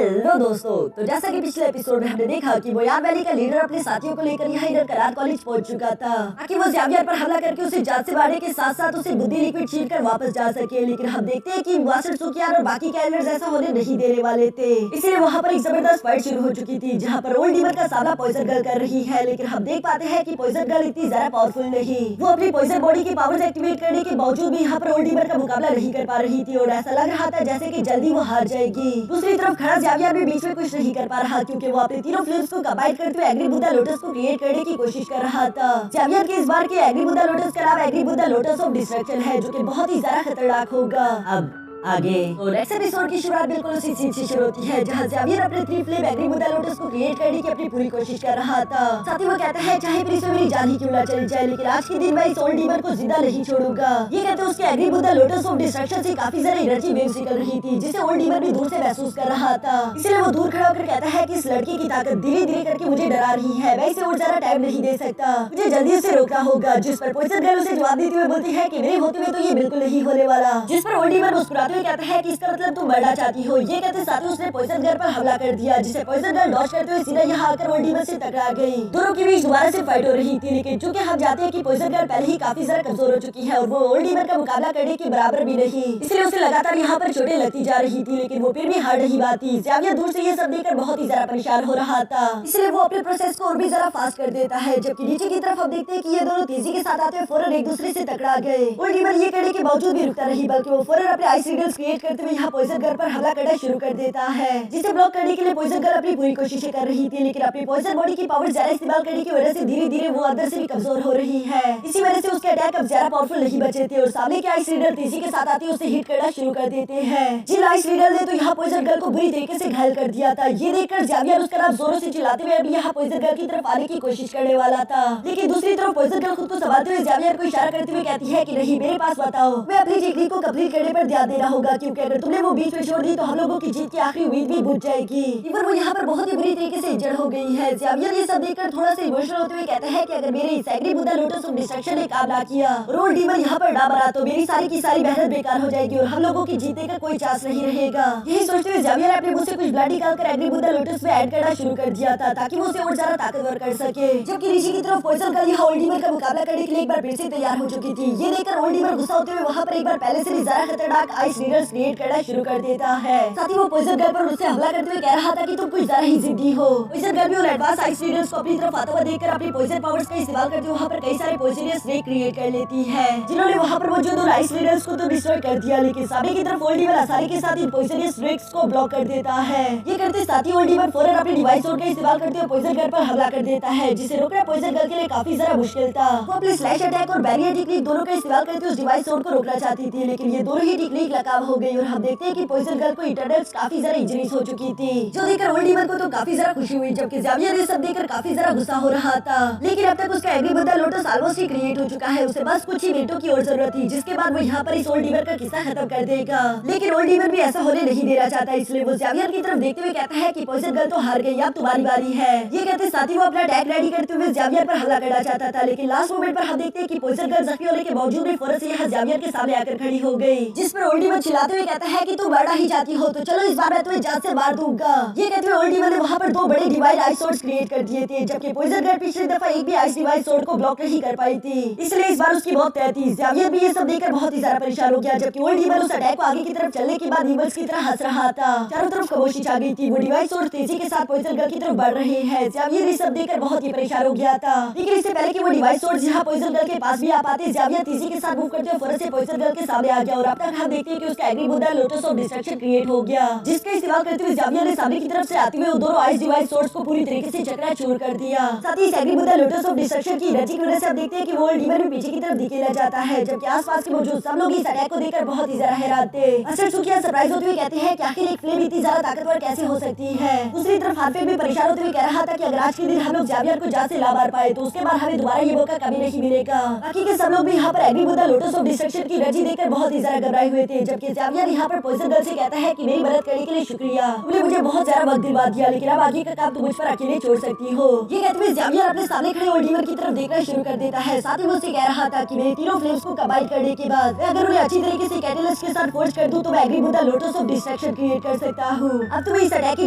Hello दोस्तों, तो जैसा कि पिछले एपिसोड में हमने देखा कि बोयार वैली का लीडर अपने साथियों को लेकर यहाँ इधर करार कॉलेज पहुंच चुका था ताकि वो ज़ावियर पर हमला करके उसे जान से मारने के साथ साथ उसे बुद्धि लिक्विड छीन कर वापस जा सके। लेकिन हम देखते हैं कि वासर सुकियार और बाकी कैरेक्टर्स ऐसा होने नहीं देने वाले थे, इसलिए वहाँ पर एक जबरदस्त फाइट शुरू हो चुकी थी जहाँ पर ओल्ड डीमन का सामना पॉइजन गर्ल कर रही है। लेकिन हम देख पाते हैं कि पॉइजन गर्ल इतनी ज्यादा पावरफुल नहीं, वो अपनी पॉइजन बॉडी की पावर्स एक्टिवेट करने के बावजूद भी यहाँ पर ओल्ड डीमन का मुकाबला नहीं कर पा रही थी और ऐसा लग रहा था जैसे कि जल्दी वो हार जाएगी। दूसरी तरफ खड़ा ज़ावियर भी बीच में कुछ नहीं कर पा रहा क्योंकि वो अपने तीनों फ्लेम्स को कंबाइन करते हुए एग्री बुद्धा लोटस को क्रिएट करने की कोशिश कर रहा था। ज़ावियर के इस बार के एग्री बुद्धा लोटस का नाम एग्री बुद्धा लोटस ऑफ डिस्ट्रक्शन है, जो कि बहुत ही ज्यादा खतरनाक होगा। अब आगे तो नेक्स्ट एपिसोड की शुरुआत बिल्कुल उसी सीन से शुरू होती है जहाँ ज़ावियर अपने 3 फ्लेम एग्री बुद्धा लोटस को क्रिएट करने की अपनी पूरी कोशिश कर रहा था। साथ ही वो कहता है चाहे फिर इसमें मेरी जान ही क्यों ना चली जाए, लेकिन आज के दिन मैं इस ओल्ड डीमन को जिंदा नहीं छोड़ूंगा। ये कहते उसके एग्री बुद्धा लोटस ऑफ डिस्ट्रक्शन से काफी ज्यादा एनर्जी वेव्स निकल रही थी जिसे ओल्ड डीमन भी दूर से महसूस कर रहा था। इसलिए वो दूर खड़ा होकर कहता है कि इस लड़की की ताकत धीरे धीरे करके मुझे डरा रही है, मैं इसे और ज्यादा टाइम नहीं दे सकता, मुझे जल्दी उसे रोकना होगा। जिस पर पॉइजन गर्ल उसे जवाब देते हुए बोलती है कि मेरे होते हुए तो ये बिल्कुल नहीं होने वाला। जिस पर ओल्ड डीमन मुस्कुराते हुए कहता है कि मतलब तुम मरना चाहती हो। ये कहते साथ ही उसने पॉइजन गर्ल पर हमला कर दिया जिसे पॉइजन गर्ल डॉज करते हुए सीधा यहाँ आकर ओल्ड डीमन से टकरा गई। दोनों के बीच दोबारा से फाइट हो रही थी, लेकिन चूंकि हम जानते हैं कि पॉइजन गर्ल पहले ही काफी ज्यादा कमजोर हो चुकी है और वो ओल्ड डीमन का मुकाबला करने के बराबर भी नहीं, इसलिए उसे लगातार यहाँ पर चोटें लगती जा रही थी, लेकिन वो फिर भी हार नहीं पाती। ज़ावियर दूर से ये सब देखकर बहुत ही ज्यादा परेशान हो रहा था, इसलिए वो अपने प्रोसेस को और भी ज्यादा फास्ट कर देता है। जबकि नीचे की तरफ हम देखते हैं कि ये दोनों तेजी के साथ आते हुए फौरन एक दूसरे से टकरा गए। ओल्ड डीमन ये करने के बावजूद भी रुकता नहीं, बल्कि वो फौरन अपने आइस रीडल्स क्रिएट करते हुए यहाँ पॉइजन गर्ल पर हमला करना शुरू कर देता है, जिसे ब्लॉक करने के लिए पॉइजन गर्ल अपनी पूरी कोशिशें कर रही थी, लेकिन अपनी पॉइजन बॉडी की पावर ज्यादा इस्तेमाल करने की वजह से धीरे धीरे वो अंदर से भी कमजोर हो रही है। इसी वजह से उसके अटैक अब ज्यादा पावरफुल नहीं बचे थे और सामने के आइस रीडर तेजी के साथ आते उसे हिट करना शुरू कर देते हैं। जिन आइस रीडर ने तो यहाँ पॉइजन गर्ल को बुरी तरीके से घायल कर दिया था। ये देखकर ज़ावियर उसका नाम जोरों से चिल्लाते हुए अभी यहाँ पॉइजन गर्ल की तरफ आने की कोशिश करने वाला था, लेकिन दूसरी तरफ पॉइजन गर्ल खुद को संभालते हुए ज़ावियर को इशारा करते हुए कहती है कि नहीं, मेरे पास बताओ, मैं अपनी टेक्निक को कंप्लीट करने पर ध्यान देना होगा, क्योंकि अगर तुमने वो बीच में छोड़ दी तो हम लोगों की जीत की आखिरी उम्मीद भी बुझ जाएगी। इवन वो यहाँ पर बहुत ही बुरी तरीके से इंजर्ड हो गई है। ज़ावियर ये सब देखकर थोड़ा सा इमोशनल होते हुए कहता है कि अगर मेरे इस एग्री बुद्धा लोटस ऑफ डिस्ट्रक्शन ने काम ना किया और ओल्ड डीमन यहाँ पर ना मरा तो मेरी सारी की सारी मेहनत बेकार हो जाएगी और हम लोगों की जीतने का कोई चांस नहीं रहेगा। यही सोचते हुए ज़ावियर ने अपने मुंह से कुछ ब्लड निकालकर एग्री बुद्धा लोटस में ऐड करना शुरू कर दिया था ताकि वो उसे और ज्यादा ताकतवर कर सके। जबकि नीचे की तरफ पॉइजन गर्ल यहाँ ओल्ड डीमन का मुकाबला करने के लिए एक बार फिर से तैयार हो चुकी थी। ये देखकर ओल्ड डीमन गुस्सा होते हुए वहाँ पर एक बार पहले से भी ज्यादा खतरनाक आइस रीडर्स क्रिएट करना शुरू कर देता है। साथ ही वो पॉइजन गर्ल पर उससे हमला करते हुए कह रहा था कि तुम कुछ ज्यादा ही जिद्दी हो। पॉइजन गर्ल भी उन एडवांस आइस रीडर्स को अपनी तरफ आता हुआ देखकर अपनी पॉइजन पावर्स का इस्तेमाल करते हुए वहाँ पर कई सारे पॉइजनस स्नेक क्रिएट कर लेती है, जिन्होंने वहाँ पर मौजूद उन आइस रीडर्स को तो डिस्ट्रॉय कर दिया, लेकिन सामने की तरफ ओल्ड डीमन आसानी के साथ इन पॉइजनस स्नेक्स को ब्लॉक कर देता है। ये करते साथ ही ओल्ड डीमन फौरन अपनी डिवाइस का इस्तेमाल करते हुए पॉइजन गर्ल पर हमला कर देता है, जिसे रोकना पॉइजन गर्ल के लिए काफी ज्यादा मुश्किल था। वो अपने स्लैश अटैक और बैरियर टेक्निक दोनों का इस्तेमाल करते उस डिवाइस सोड को रोकना चाहती थी, लेकिन ये दोनों ही टेक्निक नाकाम हो गई और हम देखते हैं कि पॉइजन गर्ल को इंटरनल्स काफी ज्यादा इंजरीज हो चुकी थी, जो देखकर ओल्ड डीमन को तो काफी ज्यादा खुशी हुई, जबकि ज़ावियर ये सब देखकर काफी ज्यादा गुस्सा हो रहा था। लेकिन अब तक उसका एग्री बुद्धा लोटस ऑलमोस्ट ही क्रिएट हो चुका है, उसे बस कुछ ही मिनटों की और जरूरत थी, जिसके बाद वो यहाँ पर इस ओल्ड डीमन का किस्सा खत्म कर देगा। लेकिन ओल्ड डीमन भी ऐसा होने नहीं देना चाहता, इसलिए वो ज़ावियर की तरफ देखते हुए कहता है कि पॉइजन गर्ल तो हार गई, अब तुम्हारी बारी है। ये कहते साथ ही वो अपना अटैक रेडी करते हुए ज़ावियर पर हमला करना चाहता था, लेकिन लास्ट मोमेंट पर हम देखते हैं कि पॉइजन गर्ल जख्मी होने के बावजूद भी फौरन से यहाँ ज़ावियर के सामने आकर खड़ी हो गई, जिस पर ओल्ड डीमन चिल्लाते हुए कहता है कि तुम मरना ही चाहती हो तो चलो इस बार मैं तुम्हें जान से मार दूंगा। ये कहते हुए ओल्ड डीमन ने वहाँ पर 2 बड़े डिवाइड आइस सोर्स क्रिएट कर दिए थे, जबकि पॉइजन गर्ल पिछली दफा एक भी आइस डिवाइस सोर्ड को ब्लॉक नहीं कर पाई थी, इसलिए इस बार उसकी बहुत तय थी। ज़ावियर भी ये सब देखकर बहुत ही ज्यादा परेशान हो गया, जबकि ओल्ड डीमन उस अटैक को आगे की तरफ चलने के बाद नीमल्स की तरह हंस रहा था। चारों तरफ खामोशी छा गई थी, वो डिवाइस सोर्ड तेजी के साथ पॉइजन गर्ल की तरफ बढ़ रहे हैं। ज़ावियर ये सब देखकर बहुत ही परेशान हो गया था, लेकिन इससे पहले कि वो डिवाइस सोर्ड जहाँ पॉइजन गर्ल के पास भी आ पाते, ज़ावियर तेजी के साथ मूव करते हुए फौरन से पॉइजन गर्ल के सामने आ गया और अब तक हम देखते हैं कि उसका एग्री Buddha lotus of destruction create हो गया, जिसका इस्तेमाल करते हुए ज़ावियर ने सामने की तरफ से आते हुए दोनों आइस डिवाइस सोर्स को पूरी तरीके से चकनाचूर कर दिया। साथ ही एग्री बुद्धा लोटस ऑफ डिस्ट्रक्शन की एनर्जी की वजह से आप देखते हैं कि वो ओल्ड डीमन भी पीछे की तरफ धकेला जाता है, जबकि आसपास के मौजूद सब लोग इस अटैक को देखकर बहुत ही ज्यादा हैरान थे। असर सुकिया सरप्राइज होते हुए कहते हैं कि आखिर एक फ्लेम इतनी ज्यादा ताकतवर कैसे हो सकती है। दूसरी तरफ हार्फे भी परेशान होते हुए कह रहा था कि अगर आज के दिन हम लोग ज़ावियर को जान से ला मार पाए तो उसके बाद हमें दोबारा ये मौका कभी नहीं मिलेगा। बाकी के सब लोग भी यहाँ पर एग्री बुद्धा लोटस ऑफ डिस्ट्रक्शन की एनर्जी देखकर बहुत ही ज्यादा घबराए हुए थे, जबकि ज़ेवियर यहाँ पर पॉइजन गर्ल से कहता है कि मेरी मदद करने के लिए शुक्रिया, तुमने मुझे बहुत ज्यादा वक्त दिलवा दिया, लेकिन अब आगे का काम तुम मुझ पर अकेले छोड़ सकती हो। ये कहते हुए ज़ेवियर अपने सामने खड़े ओल्डीमर की तरफ देखना शुरू कर देता है। साथ ही वो उससे कह रहा था कि मेरे तीनों फ्लेम्स को कंबाइन करने के बाद अगर उन्हें अच्छी तरीके से कैटलिस्ट के साथ फोर्ज कर दूं तो मैं एग्री with the lotus of destruction create कर सकता हूँ। अब तुम्हें इस अटैक की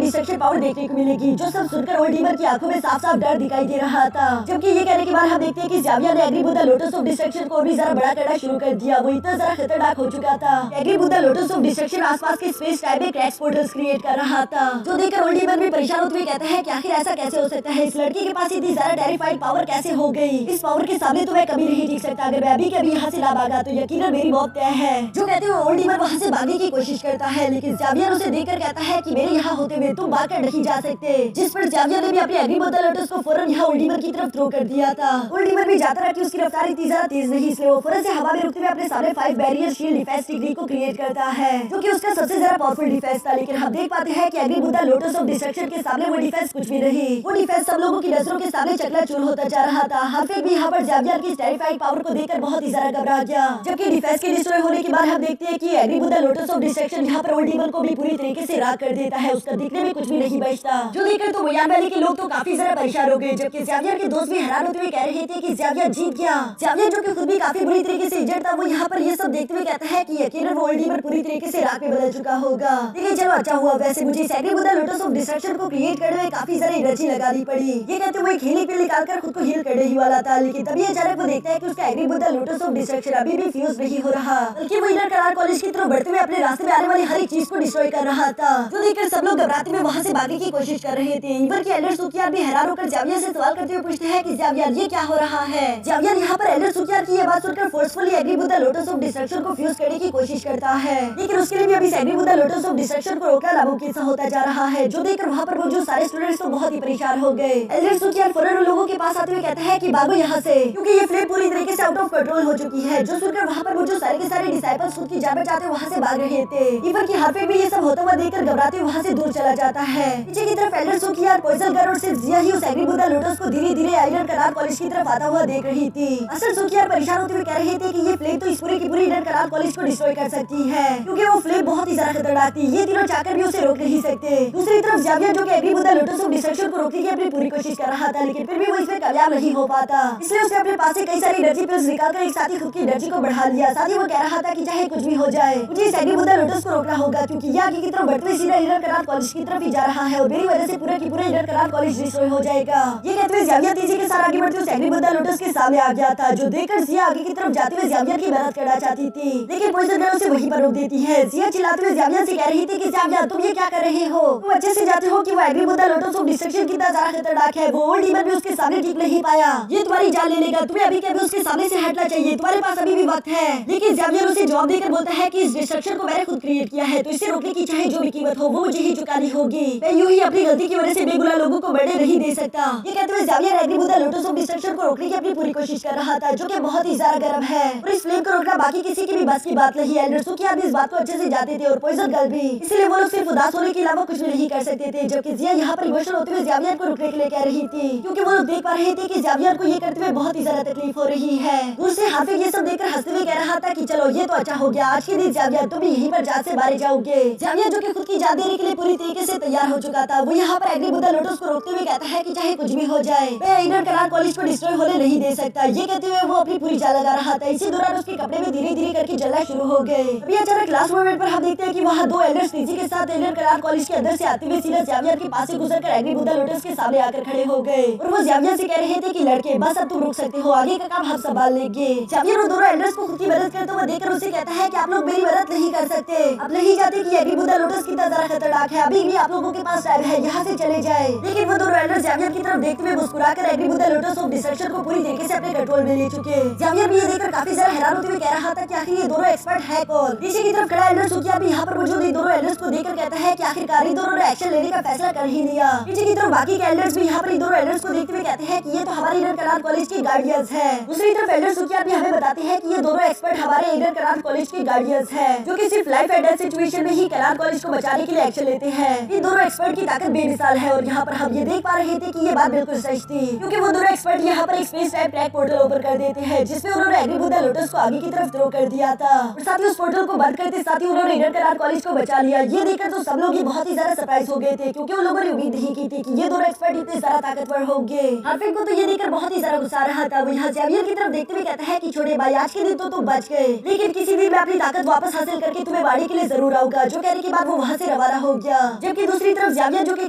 डिस्ट्रक्शन पावर देखने को मिलेगी, जो सब सुनकर ओल्डीमर की आंखों में साफ साफ डर दिखाई दे रहा था। जबकि ये कहने के बाद हम देखते हैं कि ज़ेवियर ने एग्री with the lotus of destruction को भी जरा बड़ा करना शुरू कर दिया। वो इतना जरा खतरनाक हो चुका था। एग्री with the lotus of destruction आसपास के स्पेस टाइम में क्रैक्स पोर्टल्स क्रिएट कर रहा था, जो देखकर ओल्डीमर भी परेशान होते हुए कहता है कि आखिर ऐसा कैसे हो सकता है, इस लड़की के पास इतनी ज्यादा टेरिफाइड पावर कैसे हो गई। इस पावर के सामने तो मैं कभी नहीं टिक सकता, अगर मैं अभी कभी यहाँ से ना भागा तो यकीनन मेरी मौत तय है। जो कहते हुए ओल्डीमर वहाँ से भागने की कोशिश करता है, लेकिन ज़ेवियर उसे देखकर कहता है कि मेरे यहाँ होते हुए तुम भाग कर नहीं जा सकते। जिस पर ज़ेवियर ने भी अपने एग्री विद द लोटस को फौरन यहाँ ओल्डीमर की तरफ थ्रो कर दिया था। ओल्डीमर भी जाता रहा कि उसकी रफ्तार इतनी ज्यादा तेज नहीं, इसलिए वो फौरन से हवा में रुकते हुए अपने सामने 5 बैरियर शील्ड डिफेंस टेक्निक को क्रिएट करता है, जो कि उसका सबसे ज्यादा पावरफुल डिफेंस था। लेकिन हम देख पाते हैं कि एग्री with the lotus of destruction के सामने वो डिफेंस कुछ भी नहीं। वो डिफेंस सब लोगों की नजरों के सामने चकनाचूर होता जा रहा था। हार्फेक भी यहाँ पर ज़ेवियर की टेरिफाइंग पावर को देखकर बहुत ही ज्यादा घबरा गया। जबकि डिफेंस के डिस्ट्रॉय होने के बाद हम देखते हैं कि एग्री with the lotus of destruction यहाँ पर ओल्डीमर को भी पूरी तरीके से राख कर देता है, उसका दिखने में कुछ भी नहीं बचता। जो देखकर तो मोयान वैली के लोग तो काफी ज्यादा परेशान हो गए, जबकि ज़ेवियर के दोस्त भी हैरान होते हुए कह रहे थे कि ज़ेवियर जीत गया। ज़ेवियर जो कि खुद भी काफी बुरी तरीके से इंजर्ड था, वो यहाँ पर ये सब देखते हुए कहता है कि यकीनन वो ओल्डीमर पूरी तरीके से राख में बदल चुका होगा। लेकिन चलो अच्छा हुआ, वैसे मुझे एग्री with the lotus of destruction को क्रिएट करने में काफी सारी एनर्जी लगानी पड़ी। ये कहते हुए खेली पे निकालकर खुद को हील करने ही वाला था, लेकिन तभी अचानक वो देखता है कि उसका एग्री with the lotus of destruction अभी भी फ्यूज नहीं हो रहा, बल्कि वो इनर करार कॉलेज की तरफ बढ़ते हुए अपने रास्ते में आने वाली हर एक चीज को डिस्ट्रॉय कर रहा था। जो देखकर सब लोग घबराते हुए वहाँ से भागने की कोशिश कर रहे थे। इवर के एल्डर सुकियार भी हैरान होकर ज़ेवियर से सवाल करते हुए पूछते हैं कि ज़ेवियर ये क्या हो रहा है। ज़ेवियर यहाँ पर एल्डर सुकियार की ये बात सुनकर फोर्सफुली एग्री with the lotus of destruction को फ्यूज करने की कोशिश करता है, लेकिन उसके लिए भी अभी एग्री with the lotus of destruction को रोकना नामुमकिन सा होता जा रहा है। जो देखकर वहाँ पर मौजूद सारे स्टूडेंट्स तो बहुत ही परेशान हो गए। एल्डर सुकियार फौरन उन लोगों के पास आते हुए कहता है कि भागो यहाँ से, क्योंकि ये फ्लेम पूरी तरीके से आउट ऑफ कंट्रोल हो चुकी है। जो सुनकर वहाँ पर मौजूद सारे के सारे डिसाइपल्स खुद की जान बचाते वहाँ से भाग रहे थे। इवर की हार्फेक भी ये सब होता हुआ देखकर घबराते हुए वहाँ से दूर चला जाता है। पीछे की तरफ एल्डर सुकियार, पॉइजन गर्ल और सिर्फ जिया ही उस एग्री विद द लोटस को धीरे धीरे आयरन करार कॉलेज की तरफ आता हुआ देख रही थी। असल सुकियार परेशान होते हुए कह रहे थे कि ये फ्लेम तो इस पूरी की पूरी आयरन करार कॉलेज को डिस्ट्रॉय कर सकती है, क्योंकि वो फ्लेम बहुत ही ज्यादा खतरनाक थी। ये तीनों चाहकर भी उसे रोक नहीं सकते। दूसरी तरफ ज़ेवियर जो कि एग्री with the lotus of destruction को रोकने की अपनी पूरी कोशिश कर रहा था, लेकिन फिर भी वो इसमें कामयाब नहीं हो पाता। इसलिए उसने अपने पास से कई सारी एनर्जी पिल्स निकालकर एक साथ ही खुद की एनर्जी को बढ़ा लिया। साथ ही वो कह रहा था कि चाहे कुछ भी हो जाए मुझे इस एग्री विद द लोटस को रोकना होगा, क्योंकि ये आगे की तरफ बढ़ते हुए सीधा इनर करार कॉलेज की तरफ ही जा रहा है और मेरी वजह से पूरे की पूरे इनर करार कॉलेज डिस्ट्रॉय हो जाएगा। ये कहते हुए ज़ेवियर तेजी के साथ आगे बढ़ते हुए एग्री विद द लोटस के सामने आ गया था, जो देखकर जिया आगे की तरफ जाते हुए ज़ेवियर की मदद करना चाहती थी, लेकिन पॉइजन गर्ल उसे वहीं पर रोक देती है। जिया चिल्लाते हुए ज़ेवियर से कह रही थी कि ज़ेवियर तुम ये क्या कर रहे हो, तुम अच्छे से जानते हो कि वो एग्री with the lotus of destruction कितना ज्यादा खतरनाक है। वो ओल्डीमर भी उसके सामने टिक नहीं पाया, ये तुम्हारी जान ले लेगा, तुम्हें अभी कभी उसके सामने से हटना चाहिए, तुम्हारे पास अभी भी वक्त है। लेकिन ज़ेवियर उसे जवाब देकर बोलता है कि इस डिस्ट्रक्शन को मैंने खुद क्रिएट किया है, तो इसे रोकने की चाहे जो भी कीमत हो वो मुझे ही चुकानी होगी। मैं यूं ही अपनी गलती की वजह से बेगुनाह लोगों को मरने नहीं दे सकता। ये कहते हुए ज़ेवियर एग्री with the lotus of destruction को रोकने की अपनी पूरी कोशिश कर रहा था, जो कि बहुत ही ज्यादा गर्म है और इस फ्लेम को रोकना बाकी किसी की भी बस की बात नहीं है। एल्डर सुकियार भी इस बात को अच्छे से जानते थे और पॉइजन गर्ल भी, इसलिए वो लोग सिर्फ उदास होने के अलावा कुछ भी नहीं कर सकते थे। जबकि जिया यहाँ पर इमोशनल होते हुए ज़ेवियर को रुकने के लिए कह रही थी, क्योंकि वो लोग देख पा रहे थे कि ज़ेवियर को ये करते हुए बहुत ही ज्यादा तकलीफ हो रही है। दूर से हार्फेक ये सब देखकर हंसते हुए कह रहा था कि चलो ये तो अच्छा हो गया, आज के दिन ज़ेवियर तुम भी यहीं पर जान से मारे जाओगे। ज़ेवियर जो कि खुद की जान देने के लिए पूरी तरीके से तैयार हो चुका था, वो यहाँ पर एग्री विद द लोटस को रोकते हुए कहता है कि चाहे कुछ भी हो जाए मैं इनर करार कॉलेज को डिस्ट्रॉय होने नहीं दे सकता। ये कहते हुए वो अपनी पूरी जान लगा रहा था। इसी दौरान उसके कपड़े में धीरे धीरे करके जलना शुरू हो गए। अभी अचानक लास्ट मोमेंट पर हम देखते हैं कि वहाँ दो एल्डर्स तेजी के साथ इनर करार कॉलेज के अंदर से आते हुए सीधा ज़ेवियर के पास से गुजरकर एग्री विद द लोटस के सामने आकर खड़े हो गए और वो ज़ेवियर से कह रहे थे कि लड़के बस अब तुम रुक सकते हो, आगे का काम हम संभाल लेंगे। ज़ेवियर उन दोनों एल्डर्स को खुद की मदद करते हुए देखकर उसे कहता है कि आप लोग मेरी मदद नहीं कर सकते, अब नहीं जाते कि एग्री विद द लोटस कितना ज्यादा खतरनाक है, अभी भी आप लोगों के पास टाइम है, यहाँ से चले जाए। लेकिन वो दोनों एल्डर्स ज़ेवियर की तरफ देखते हुए मुस्कुराकर एग्री with the lotus of destruction को पूरी तरीके से अपने कंट्रोल में ले चुके। ज़ेवियर भी ये देखकर काफी ज्यादा हैरान होते हुए कह रहा था कि आखिर ये दोनों एक्सपर्ट है कौन। पीछे की तरफ खड़ा एल्डर सुकियार भी यहाँ पर मौजूद इन दोनों एल्डर्स को देखकर कहता है कि आखिरकार इन दोनों ने एक्शन लेने का फैसला कर ही लिया। पीछे की तरफ बाकी के एल्डर्स भी यहाँ पर इन दोनों एल्डर्स को देखते हुए कहते हैं कि ये तो हमारे इनर करार कॉलेज के गार्डियंस है। दूसरी तरफ एल्डर सुकियार भी हमें बताते हैं कि ये दोनों एक्सपर्ट हमारे इनर करार कॉलेज के गार्डियंस है, जो कि सिर्फ लाइफ एंड डेथ सिचुएशन में ही करार कॉलेज को बचाने के लिए एक्शन लेते हैं। इन दोनों एक्सपर्ट की ताकत बेमिसाल है और यहाँ पर हम ये देख पा रहे थे कि ये बात बिल्कुल सच थी, क्योंकि वो दोनों एक्सपर्ट यहाँ पर एक space type track portal open कर देते हैं, जिसमें उन्होंने एग्री बुद्धा लोटस को आगे की तरफ थ्रो कर दिया था और साथ ही उस पोर्टल को बंद करते साथ ही उन्होंने ईडन करार कॉलेज को बचा लिया। ये देखकर तो सब लोग बहुत ही ज्यादा सरप्राइज हो गए थे, क्योंकि उन लोगों ने उम्मीद नहीं की थी कि ये दोनों एक्सपर्ट इतने ज्यादा ताकतवर होंगे। हार्टफिट को तो ये देखकर बहुत ही ज्यादा गुस्सा आ रहा था। वो यहाँ ज़ेवियर की तरफ देखते हुए कहता है कि छोटे भाई, आज के दिन तो तुम बच गए, लेकिन किसी दिन मैं अपनी ताकत वापस हासिल करके तुम्हें वाड़ी के लिए जरूर आऊंगा। जो कहने के बाद वो वहाँ से रवाना हो गया। जबकि दूसरी तरफ ज़ेवियर, जो कि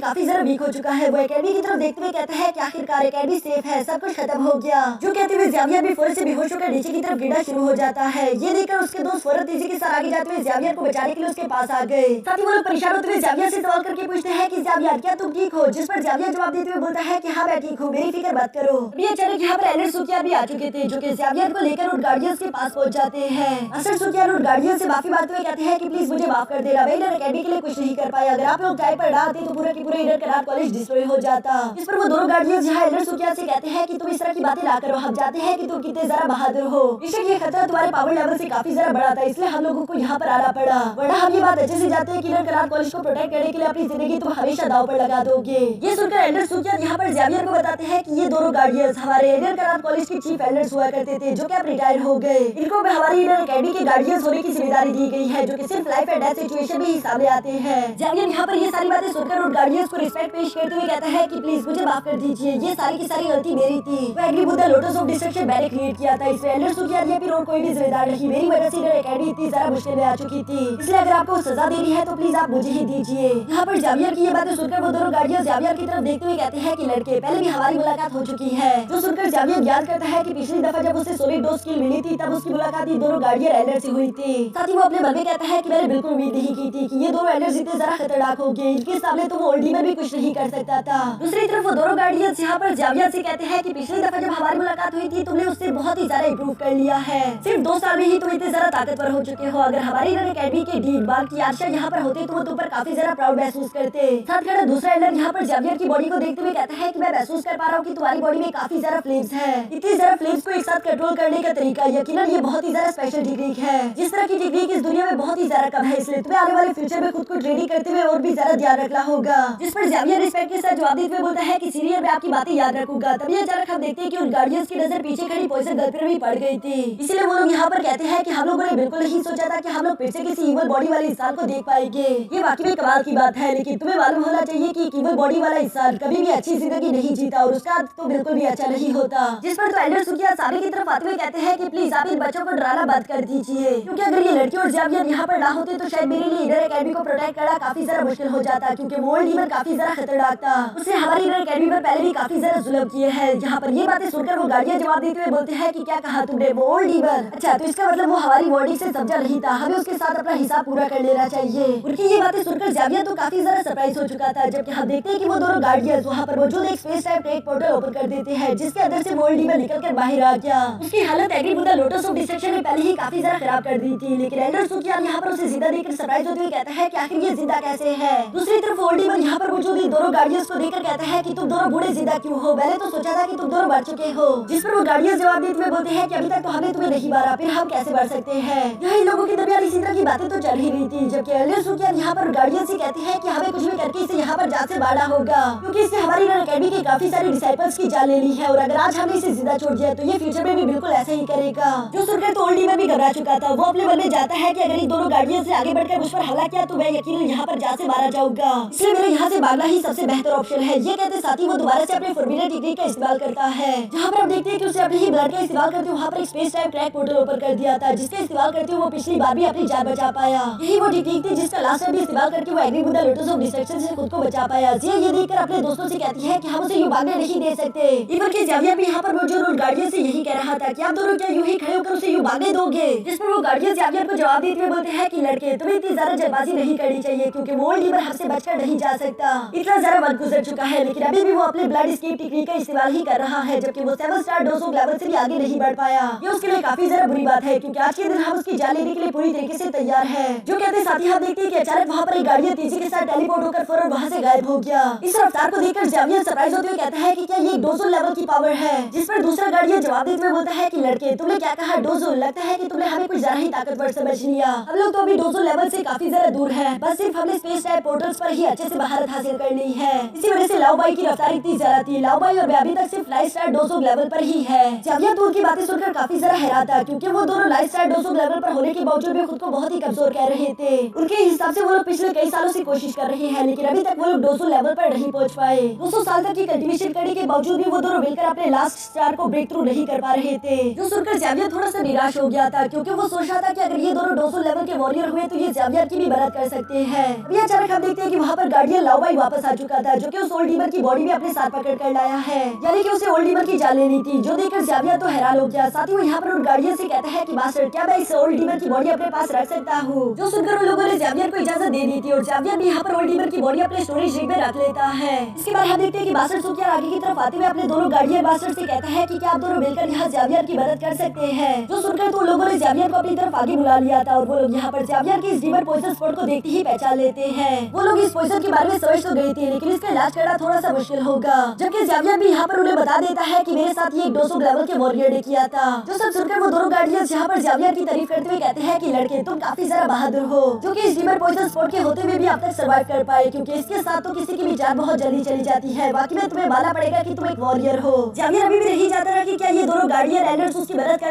काफी ज्यादा वीक हो चुका है, वो एकेडमी की तरफ देखते हुए कहता है कि आखिरकार एकेडमी सेफ है, सब कुछ खत्म हो गया। जो कहते हुए ज़ेवियर भी फौरन से बेहोश होकर नीचे की तरफ गिरना शुरू हो जाता है। ये देखकर उसके दोस्त फौरन तेजी के साथ आगे जाते हुए ज़ेवियर को बचाने के लिए उसके पास आ गए। साथ ही वो लोग परेशान होते हुए ज़ेवियर से सवाल करके पूछते हैं कि ज़ेवियर, क्या तुम ठीक हो? जिस पर ज़ेवियर जवाब देते हुए बोलता है कि हाँ मैं ठीक हूँ, मेरी फिक्र मत करो। अभी अचानक यहाँ पर एल्डर सुकियार भी आ चुके थे, जो कि ज़ेवियर को लेकर उन गार्डियंस के पास पहुंच जाते हैं। मास्टर सुकियार उन गार्डियंस से माफी मांगते हुए कहते हैं कि प्लीज मुझे माफ कर देना, मैं ईडन एकेडमी के लिए कुछ नहीं कर पाया। अगर आप लोग टाइम पर ना आते तो पूरा की पूरा ईडन करार कॉलेज डिस्ट्रॉय हो जाता। इस पर वो दोनों गार्डियंस यहाँ एल्डर सुकियार से कहते हैं कि तुम इस तरह की बातें ना करो, हम जानते हैं कि तुम कितने ज्यादा बहादुर हो। बेशक ये खतरा तुम्हारे पावर लेवल से काफी ज्यादा बड़ा था, इसलिए हम लोगों को यहाँ पर आना पड़ा, वरना हम ये बात अच्छे से जानते हैं कि ईडन करार कॉलेज को प्रोटेक्ट करने के लिए अपनी जिंदगी तुम हमेशा दांव पर लगा दोगे। ये सुनकर एल्डर सुकियार यहाँ पर ज़ेवियर को बताते हैं कि ये दोनों गार्डियंस हमारे ईडन करार कॉलेज के चीफ एल्डर्स हुआ करते थे, जो कि अब रिटायर हो गए। इनको हमारी ईडन एकेडमी के गार्डियंस होने की जिम्मेदारी दी गई है, जो कि सिर्फ लाइफ एंड डेथ सिचुएशन में ही सामने आते हैं। ज़ेवियर यहाँ पर ये सारी बातें सुनकर उन गार्डियंस को रिस्पेक्ट पेश करते हुए कहता है कि प्लीज मुझे माफ कर दीजिए, ये सारी की सारी गलती मेरी थी। वो एग्री बुद्धा लोटस ऑफ डिस्ट्रक्शन मैंने क्रिएट किया था, इसमें एल्डर सुकियार या फिर और कोई भी जिम्मेदार नहीं। मेरी वजह से ईडन एकेडमी इतनी ज्यादा मुश्किल में आ चुकी थी, इसलिए अगर आपको सजा देनी है तो प्लीज आप मुझे ही दीजिए। यहाँ पर ज़ेवियर की ये बातें सुनकर वो दोनों गार्डियंस ज़ेवियर की तरफ देखते हुए कहते हैं कि लड़के, पहले भी हमारी मुलाकात हो चुकी है। जो सुनकर ज़ेवियर याद करता है कि पिछली दफा जब उसे सोलिड डोज किल मिली थी, तब उसकी मुलाकात इन दोनों गार्डियन एल्डर से हुई थी। साथ ही वो अपने मन में कहता है कि मैंने बिल्कुल उम्मीद नहीं की थी कि ये दोनों एल्डर्स इतने ज्यादा खतरनाक होंगे, इनके सामने तो वो ओल्ड डीमन भी कुछ नहीं कर सकता था। दूसरी तरफ वो दोनों गार्डियंस यहाँ पर ज़ेवियर से कहते हैं कि पिछली दफा जब हमारी मुलाकात हुई थी, तुमने उससे बहुत ही ज्यादा इंप्रूव कर लिया है। सिर्फ 2 साल में ही तुम इतने ज्यादा ताकतवर हो चुके हो। अगर हमारी ईडन एकेडमी के डीन बाग की आशा यहाँ पर होते तो वो तुम पर काफी ज्यादा प्राउड महसूस करते। साथ खड़ा दूसरा एल्डर यहाँ पर ज़ेवियर की बॉडी को देखते हुए कहता है कि मैं महसूस कर पा रहा हूँ कि तुम्हारी बॉडी में काफी ज्यादा फ्लेम्स है। इतनी ज्यादा फ्लेम्स को एक साथ कंट्रोल करने का तरीका यकीनन ये बहुत ही ज्यादा स्पेशल टेक्निक है, जिस तरह की टेक्निक इस दुनिया में बहुत ही ज्यादा कम है, इसलिए तुम्हें आने वाले फ्यूचर में खुद को ट्रेनिंग करते हुए और भी ज्यादा ध्यान रखना होगा। जिस पर ज़ेवियर रिस्पेक्ट के साथ जवाब देते हुए बोलता है कि सीनियर, मैं आपकी बातें याद रखूंगा। तभी अचानक हम देखते हैं कि उन गार्डियंस की नजर पीछे खड़ी पॉइजन गर्ल पर भी पड़ गई थी, इसलिए वो लोग यहाँ पर कहते हैं कि हम लोगों ने बिल्कुल नहीं सोचा था कि हम लोग फिर से किसी इवल बॉडी वाले इंसान को देख पाएंगे। ये वाकई में कमाल की बात है, लेकिन तुम्हें मालूम होना चाहिए कि इवल बॉडी वाला इंसान कभी भी अच्छी जिंदगी नहीं जीता और उसका तो बिल्कुल भी अच्छा नहीं होता। जिस पर तो एल्डर सुकियार सामने की तरफ आते हुए कहते हैं कि प्लीज आप इन बच्चों को डराना बंद कर दीजिए, क्योंकि अगर ये लड़की और ज़ेवियर यहाँ पर ना होते तो शायद मेरे लिए ईडन एकेडमी को प्रोटेक्ट करना काफी ज्यादा मुश्किल हो जाता, क्योंकि वो ओल्ड डीमन काफी ज्यादा खतरनाक था। उसने हमारी ईडन एकेडमी पर पहले भी काफी ज्यादा जुल्म किए हैं। यहाँ पर ये बातें सुनकर वो गार्डियन जवाब देते हुए बोलते हैं कि क्या कहा तुमने, वो ओल्ड डीमन? अच्छा, तो इसका मतलब वो हमारी बॉडी से समझा नहीं था, हमें उसके साथ अपना हिसाब पूरा कर लेना चाहिए। उनकी ये बातें सुनकर ज़ेवियर तो काफी ज्यादा सरप्राइज हो चुका था, जबकि हम देखते हैं कि वो दोनों गार्डियंस वहाँ पर मौजूद एक space type track portal open कर देते हैं, जिसके अंदर से ओल्ड डीमन निकलकर बाहर आ गया। उसकी हालत एग्री बुद्धा लोटस ऑफ डिस्ट्रक्शन ने पहले ही काफी ज्यादा खराब कर दी थी, लेकिन एल्डर सुकियार यहाँ पर उसे जिंदा देखकर सरप्राइज होते हुए कहता है कि आखिर ये जिंदा कैसे है। दूसरी तरफ ओल्ड डीमन यहाँ पर मौजूद इन दोनों गार्डियंस को देखकर कहता है कि तुम दोनों बूढ़े जिंदा क्यों हो, मैंने तो सोचा था कि तुम दोनों मर चुके हो। जिस पर वो गार्डियंस जवाब देते हुए बोलते हैं कि अभी तक तो हमने तुम्हें नहीं मारा, फिर हम कैसे मर सकते हैं। यहाँ इन लोगों के दरमियान इसी तरह की बातें तो चल ही रही थी, जबकि एल्डर सुकियार यहाँ पर गार्डियंस से कहते हैं कि हमें कुछ भी करके इसे यहाँ पर जान से मारना होगा, क्योंकि इसने हमारी ईडन एकेडमी के काफी सारे डिसाइपल्स की जान ले ली है, और अगर आज हमने इसे जिंदा छोड़ दिया तो ये फ्यूचर में भी बिल्कुल ऐसा ही करेगा। जो सुनकर तो ओल्ड डीमन भी घबरा चुका था। वो अपने मन में जाता है कि अगर इन दोनों गार्डियंस से आगे बढ़कर मुझ पर हमला किया तो मैं यकीनन यहाँ पर जान से मारा जाऊंगा, इसलिए मेरे यहाँ से भागना ही सबसे बेहतर ऑप्शन है। ये कहते साथ ही वो दोबारा से अपने फॉर्मूला टेक्निक का इस्तेमाल करता है, जहाँ पर हम देखते हैं कि उसने अपने ही ब्लड का इस्तेमाल करते हुए वहाँ पर एक space type track portal open कर दिया था, जिसका इस्तेमाल करते हुए वो पिछली बार भी अपनी जान बचा पाया। यही वो टेक्निक थी जिसका लास्ट टाइम भी इस्तेमाल करके वो एग्री बुद्धा लोटस ऑफ डिस्ट्रक्शन से खुद को बचा पाया। ये देखकर अपने दोस्तों से कहती है कि हम उसे यूं भागने नहीं दे सकते। इवन के ज़ेवियर भी यहाँ पर मौजूद उन गार्डियन से यही कह रहा था कि आप दोनों क्या यूं ही खड़े होकर उसे यूं भागने दोगे। जिस पर वो गार्डियन ज़ेवियर को जवाब देते हुए बोलते हैं कि लड़के, तुम्हें इतनी ज्यादा जल्दबाजी नहीं करनी चाहिए, क्योंकि वो ओल्ड डीमन हमसे बचकर नहीं जा सकता। इतनी इतना ज्यादा वक्त गुजर चुका है लेकिन अभी भी वो अपने ब्लड एस्केप टेक्निक का इस्तेमाल ही कर रहा है, जबकि वो 7 स्टार डोजो लेवल से भी आगे नहीं बढ़ पाया। ये उसके लिए काफी ज्यादा बुरी बात है क्योंकि आज के दिन हम उसकी जान लेने के लिए पूरी तरीके से तैयार है। जो कहते साथ ही हम देखते हैं कि अचानक वहाँ पर एक गाड़ी तेजी के साथ टेलीपोर्ट होकर फौरन वहाँ से गायब हो गया। इस रफ्तार को देखकर ज़ावियर सरप्राइज होते हुए कहता है कि क्या ये डोजो लेवल की पावर है, जिस पर दूसरा गार्डियन जवाब देते हुए बोलता है कि लड़के तुमने क्या कहा डोजो, लगता है कि तुमने हमें कुछ ज्यादा ही ताकतवर समझ लिया। हम लोग तो अभी डोजो लेवल से काफी ज्यादा दूर है, बस सिर्फ हमने स्पेस टाइप पोर्टल्स पर ही अच्छे से महारत हासिल कर ली है। इसी वजह से लाओबाई की रफ्तार इतनी ज्यादा थी। लाओबाई और मैं अभी तक सिर्फ लाइफ स्टार डोजो लेवल पर ही है। ज़ावियर तो उनकी बातें सुनकर काफी ज्यादा हैरान था क्योंकि वो दोनों लाइफ स्टार डोजो लेवल पर होने के बावजूद भी खुद को बहुत ही कमजोर कह रहे थे। उनके हिसाब से वो लोग पिछले कई सालों से कोशिश कर रहे हैं लेकिन अभी तक वो लोग डोजो लेवल पर नहीं पहुंच पाए। 200 साल तक की कल्टीवेशन करने के बावजूद भी वो दोनों मिलकर अपने लास्ट स्टार को ब्रेक थ्रू नहीं कर पा रहे थे। जो सुनकर ज़ावियर थोड़ा सा निराश हो गया था क्योंकि वो सोच रहा था कि अगर ये दोनों डोजो लेवल के वॉरियर हुए तो ये ज़ावियर की भी मदद कर सकते हैं। अभी अचानक हम देखते हैं कि वहाँ पर गार्डियन लाओबाई वापस आ चुका था, जो कि उस ओल्ड डीमन की बॉडी भी अपने साथ पकड़ कर लाया है, यानी कि उसे ओल्ड डीमन की जान लेनी थी। जो देखकर ज़ावियर तो हैरान हो गया। साथ ही वो यहाँ पर उन गार्डियन से कहता है कि मास्टर क्या मैं इस ओल्ड डीमन की बॉडी अपने पास रख सकता हूँ। जो सुनकर उन लोगों ने ज़ावियर को इजाजत दे दी थी और ज़ावियर भी यहाँ पर ओल्ड डीमन की बॉडी अपने स्टोरेज रिग में रख लेता है। इसके बाद हम देखते हैं कि मास्टर सुकिया आगे की तरफ आते हुए अपने दोनों गार्डियन मास्टर से कहता है कि क्या आप दोनों मिलकर यहाँ ज़ावियर की मदद कर सकते हैं। जो सुनकर तो लोगों ने ज़ावियर को अपनी तरफ आगे बुला लिया था और वो लोग यहाँ पर ज़ावियर की इस डीमन पॉइजन स्पॉट को देखते ही पहचान लेते हैं। वो लोग इस पॉइजन के बारे में समझ तो गए थे लेकिन इसका इलाज करना थोड़ा सा मुश्किल होगा, जबकि ज़ावियर भी यहाँ पर उन्हें बता देता है कि मेरे साथ ये एक डोजो लेवल के वॉरियर ने किया था। जो सब सुनकर वो दोनों गार्डियंस यहाँ पर ज़ावियर की तारीफ करते हुए कहते हैं कि लड़के तुम काफी ज्यादा बहादुर हो, जो कि इस डीमन पॉइजन स्पॉट के होते हुए भी अब तक सर्वाइव कर पाए, क्योंकि इसके साथ तो किसी की भी जान बहुत जल्दी चली जाती है। बाकी में तुम्हें मानना पड़ेगा कि तुम एक वॉरियर हो। ज़ावियर अभी भी नहीं जानता कि क्या ये दोनों गार्डियन एल्डर्स उसकी मदद कर